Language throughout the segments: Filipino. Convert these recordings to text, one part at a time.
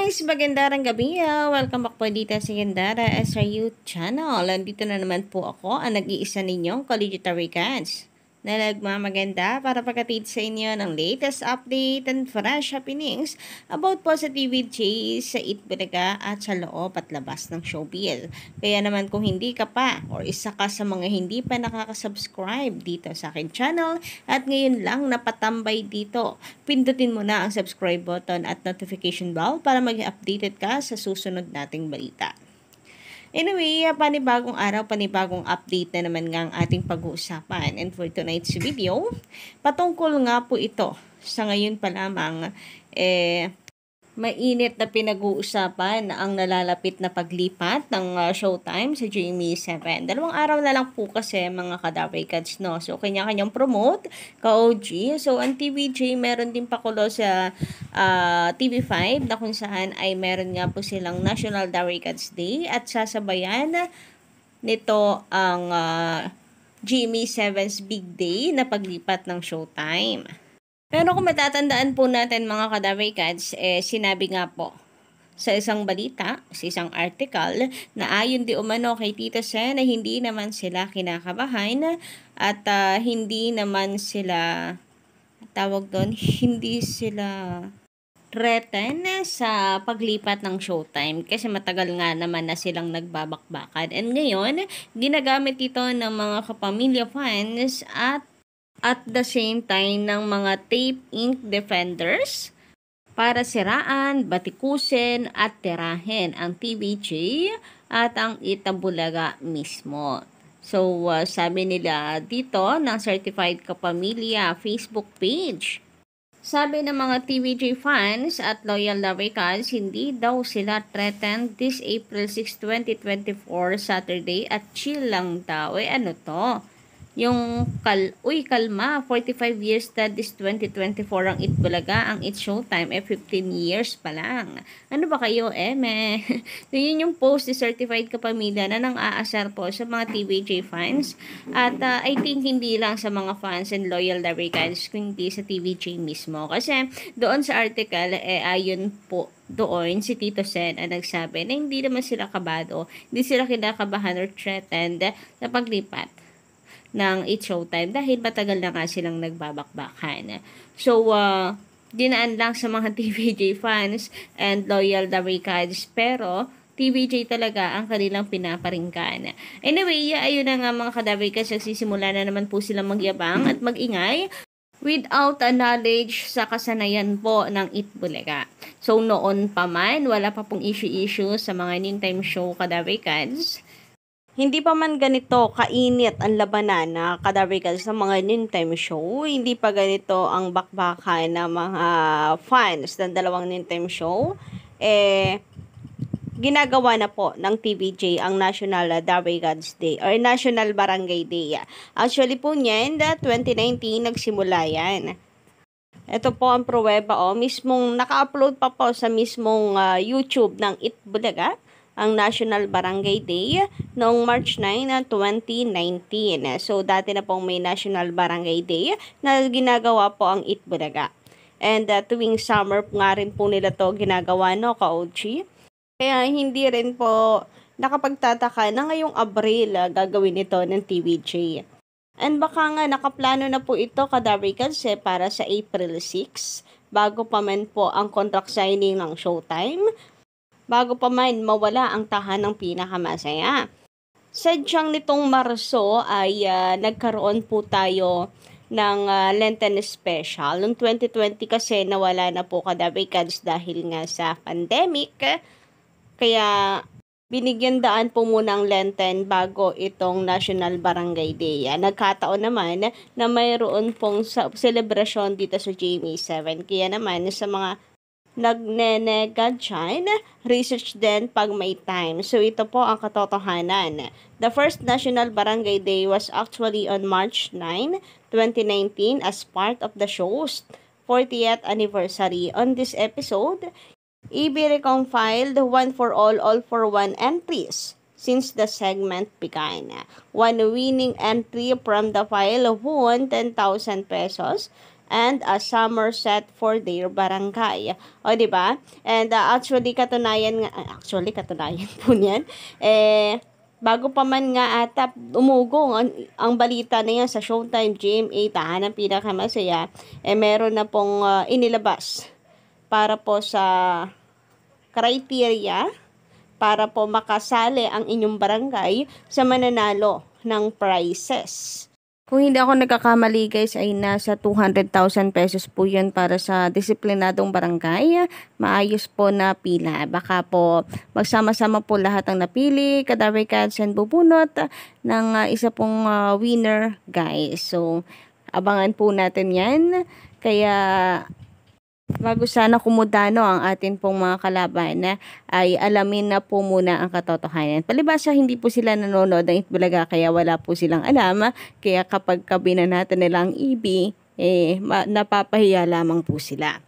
Guys, magandang gabi. Welcome back po dito sa Gandara SRU channel. Nandito na naman po ako, ang nag-iisa ninyong Collegiatory Cats na nagmamaganda para pagkatid sa inyo ng latest update and fresh happenings about po sa TVJ, sa Itbulaga at sa loob at labas ng showbiz. Kaya naman kung hindi ka pa or isa ka sa mga hindi pa nakaka-subscribe dito sa akin channel at ngayon lang napatambay dito, pindutin mo na ang subscribe button at notification bell para maging updated ka sa susunod nating balita. Anyway, panibagong araw, panibagong update na naman nga ang ating pag-uusapan. And for tonight's video, patungkol nga po ito sa ngayon pa lamang, mainit na pinag-uusapan ang nalalapit na paglipat ng Showtime sa GMA7. 2 araw na lang po kasi mga Kadaway Cats, no? So, kanya-kanyang promote, ka-OG. So, ang TVJ, meron din pakulo sa TV5 na kung saan ay meron nga po silang National Daway Cats Day at sasabayan nito ang GMA7's Big Day na paglipat ng Showtime. Pero kung matatandaan po natin mga Kadaway Cats, sinabi nga po sa isang balita, sa isang article, na ayon di umano kay Tito Sen na hindi naman sila kinakabahan at hindi naman sila, hindi sila threaten sa paglipat ng Showtime kasi matagal nga naman na silang nagbabakbakan. And ngayon, ginagamit ito ng mga kapamilya fans at the same time ng mga tape ink defenders para siraan, batikusin at tirahin ang TVJ at ang Itbulaga mismo. So, sabi nila dito ng Certified Kapamilya Facebook page, sabi ng mga TVJ fans at loyal Daway Cats, hindi daw sila threatened this April 6, 2024 Saturday at chill lang daw. Ano to? Yung kalma, 45 years na this 2024 ang Itbulaga, ang It's Showtime, 15 years pa lang. Ano ba kayo, So, yun yung post ni Certified Kapamilya na nang-aasar po sa mga TVJ fans. At I think hindi lang sa mga fans and loyal Daway Cats, kundi sa TVJ mismo. Kasi doon sa article, ayon po doon si Tito Sen ang nagsabi na hindi naman sila kabado, hindi sila kinakabahan or threatened sa paglipat ng It's Showtime dahil matagal na nga silang nagbabakbakan. So, dinaan lang sa mga TVJ fans and loyal Daway Cats, pero TVJ talaga ang kanilang pinaparinggan. Anyway, ayun na nga mga Kadaway Cats, nagsisimula na naman po silang magyabang at magingay without a knowledge sa kasanayan po ng Itbulaga. So, noon pa man, wala pa pong issue sa mga noontime show Kadaway Cats. Hindi pa man ganito kainit ang labanan na Kadaway Cats sa mga noontime show. Hindi pa ganito ang bakbakan ng mga fans ng dalawang noontime show. Ginagawa na po ng TVJ ang National Daway Cats Day or National Barangay Day. Actually po niyan, 2019 nagsimula yan. Ito po ang pruweba, mismong naka-upload pa po sa mismong YouTube ng Itbulaga ang National Barangay Day noong March 9, 2019. So, dati na pong may National Barangay Day na ginagawa po ang Itbulaga. And tuwing summer nga rin po nila to ginagawa, no, ka-OG? Kaya hindi rin po nakapagtataka na ngayong Abril gagawin ito ng TVJ. And baka nga nakaplano na po ito Kadaway Cats para sa April 6 bago pa man po ang contract signing ng Showtime, bago pa man mawala ang tahanang pinakamasaya. Sadyang nitong Marso ay nagkaroon po tayo ng Lenten Special. Noong 2020 kasi nawala na po Kadaway Cats dahil nga sa pandemic. Kaya binigyan daan po muna ang Lenten bago itong National Barangay Day. Nagkataon naman na mayroon pong celebration dito sa GMA7. Kaya naman sa mga nagnenegad dyan, research din pag may time. So, ito po ang katotohanan. The first National Barangay Day was actually on March 9, 2019 as part of the show's 40th anniversary. On this episode, EB recompiled One for All for One entries since the segment began. One winning entry from the file won 10,000 pesos. and a summer set for their barangay. O, di ba? And actually, katunayan po niyan, bago pa man nga ata umugong ang balita na yan sa Showtime GMA, tahanang pinakamasaya, meron na pong inilabas para po sa criteria para po makasali ang inyong barangay sa mananalo ng prizes. Kung hindi ako nagkakamali guys, ay nasa 200,000 pesos po yun para sa disiplinadong barangay. Maayos po na pila. Baka po magsama-sama po lahat ang napili, kadaway-kads and bubunot ng isa pong winner guys. So, abangan po natin yan. Kaya bago sana kumudano ang atin pong mga kalaban, ay alamin na po muna ang katotohanan. Palibasa, hindi po sila nanonood ng Itbulaga, kaya wala po silang alam. Kaya kapag kabinanatan nila ang EB, napapahiya lamang po sila.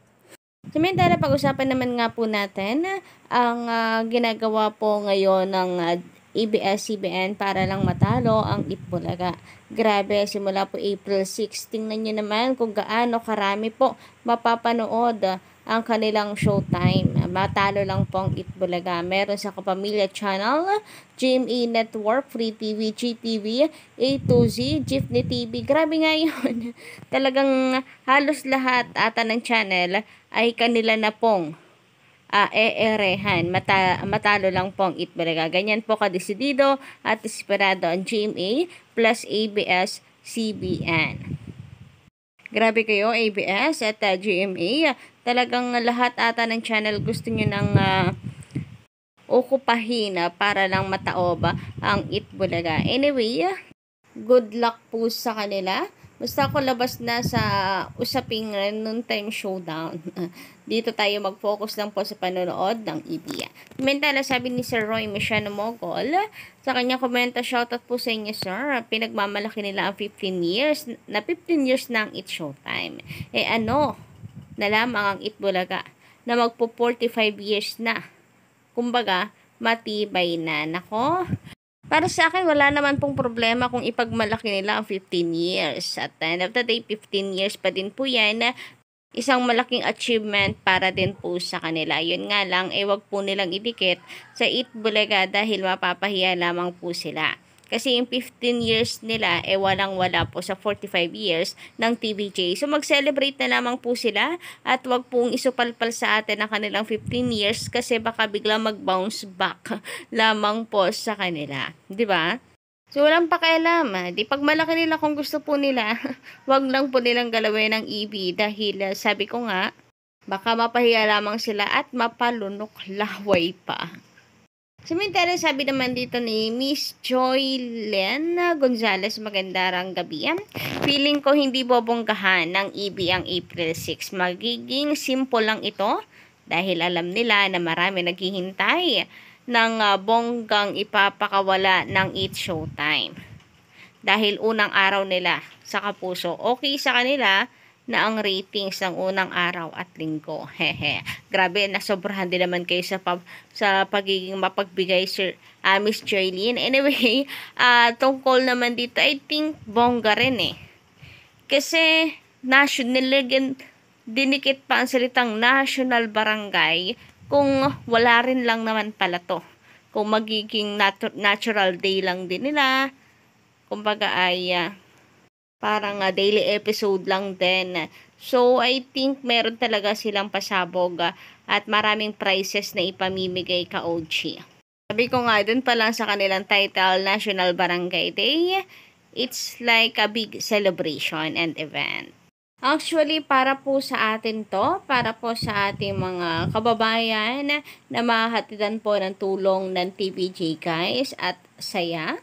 Samantala, pag-usapan naman nga po natin ang ginagawa po ngayon ng ABS-CBN para lang matalo ang Itbulaga. Grabe, simula po April 6, tingnan nyo naman kung gaano karami po mapapanood ang kanilang showtime. Matalo lang po ang Itbulaga. Meron sa Kapamilya Channel, GMA Network, Free TV, GTV, A to Z, Jeepney TV. Grabe nga yun. Talagang halos lahat ata ng channel ay kanila na pong matalo lang po ang Itbulaga. Ganyan po kadesidido at desperado ang GMA plus ABS-CBN. Grabe kayo, ABS at GMA. Talagang lahat ata ng channel gusto nyo nang okupahin para lang mataob ang Itbulaga. Anyway, good luck po sa kanila. Basta ako labas na sa usaping noontime showdown. Dito tayo mag-focus lang po sa panonood ng EB. Mentala, sabi ni Sir Roy Michano Mogol, sa kanya komento, shoutout po sa inyo sir. Pinagmamalaki nila ang 15 years na ang It Showtime. Na lamang ang Itbulaga na magpo 45 years na. Kumbaga, matibay na. Nako, para sa akin, wala naman pong problema kung ipagmalaki nila ang 15 years. At the end of the day, 15 years pa din po yan. Isang malaking achievement para din po sa kanila. Yun nga lang, wag po nilang idikit sa Itbulaga dahil mapapahiya lamang po sila. Kasi yung 15 years nila, walang-wala po sa 45 years ng TVJ. So, mag-celebrate na lamang po sila at wag pong isupalpal sa atin ang kanilang 15 years kasi baka bigla mag-bounce back lamang po sa kanila. 'Di ba? So, walang pakialam. Di pag malaki nila kung gusto po nila, wag lang po nilang galawin ng EB dahil sabi ko nga, baka mapahiya lamang sila at mapalunok laway pa. Samantala, sabi naman dito ni Miss Joylen Gonzales, magandang gabi. Feeling ko hindi bobonggahan ng EB ang April 6. Magiging simple lang ito dahil alam nila na marami naghihintay ng bonggang ipapakawala ng It Showtime. Dahil unang araw nila sa Kapuso, okay sa kanila na ang ratings ng unang araw at linggo. Hehe. Grabe, nasobrahan din naman kayo sa pagiging mapagbigay, Sir Miss Joylene. Anyway, tungkol naman dito, I think bongga rin Kasi, dinikit pa ang salitang national barangay kung wala rin lang naman pala to. Kung magiging natural day lang din nila, kumbaga ay parang daily episode lang din. So, I think meron talaga silang pasabog at maraming prizes na ipamimigay ka OG. Sabi ko nga, dun pa lang sa kanilang title, National Barangay Day, it's like a big celebration and event. Actually, para po sa atin to, para po sa ating mga kababayan na mahatidan po ng tulong ng TVJ guys at saya.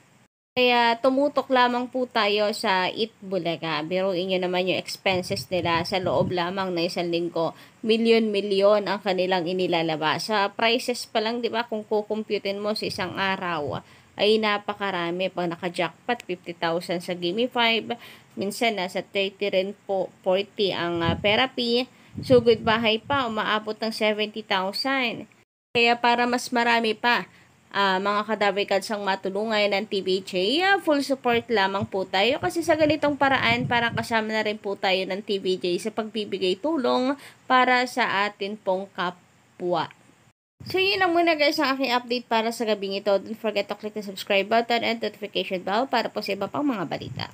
Kaya tumutok lamang po tayo sa Itbulaga. Biruin nyo naman yung expenses nila sa loob lamang na isang linggo. Milyon-milyon ang kanilang inilalabas. Sa prices pa lang, di ba, kung kukumputin mo sa isang araw, ay napakarami. Pag naka-jackpot, 50,000 sa Gimme 5. Minsan, nasa 30 rin po, 40 ang therapy. Sugod bahay pa, umaabot ng 70,000. Kaya para mas marami pa mga kadabrikads ang matulungan ng TVJ, full support lamang po tayo kasi sa ganitong paraan parang kasama na rin po tayo ng TVJ sa pagbibigay tulong para sa atin pong kapwa. So, yun lang muna guys ang aking update para sa gabing ito. Don't forget to click the subscribe button and notification bell para po sa iba pang mga balita.